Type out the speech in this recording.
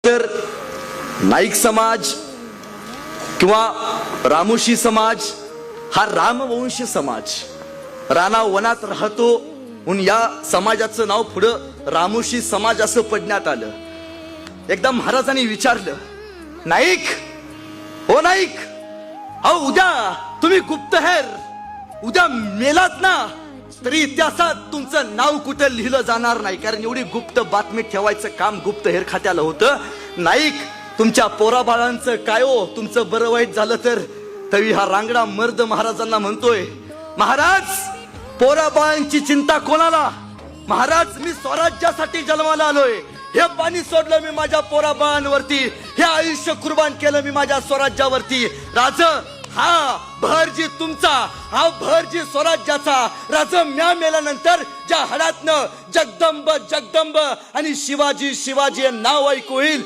तर नाईक समाज किंवा रामोशी समाज हा रामवंशी समाज, राणा वनात राहतो म्हणून या समाजाचं नाव पुढं रामोशी समाज असं पडण्यात आलं. एकदा महाराजांनी विचारलं, नाईक, हो नाईक, अहो उद्या तुम्ही गुप्तहेर, उद्या मेलात ना तरी इतिहासात तुमचं नाव कुठं लिहिलं जाणार नाही, कारण एवढी गुप्त बातमी ठेवायचं काम गुप्तहेर खात्याला होतं. नाईक, तुमच्या पोराबाळांचं काय हो, तुमचं बरं वाईट झालं तर. तरी हा रांगडा मर्द महाराजांना म्हणतोय, महाराज पोराबाळांची चिंता कोणाला, महाराज मी स्वराज्यासाठी जन्माला आलोय. हे पाणी सोडलं मी माझ्या पोराबाळांवरती, हे आयुष्य कुर्बान केलं मी माझ्या स्वराज्यावरती. राज, हा भरजी तुमचा, हा भरजी स्वराज्याचा. राज, म्या मेल्यानंतर ज्या हडातनं जगदंब जगदंब आणि शिवाजी शिवाजी नाव ऐकू येईल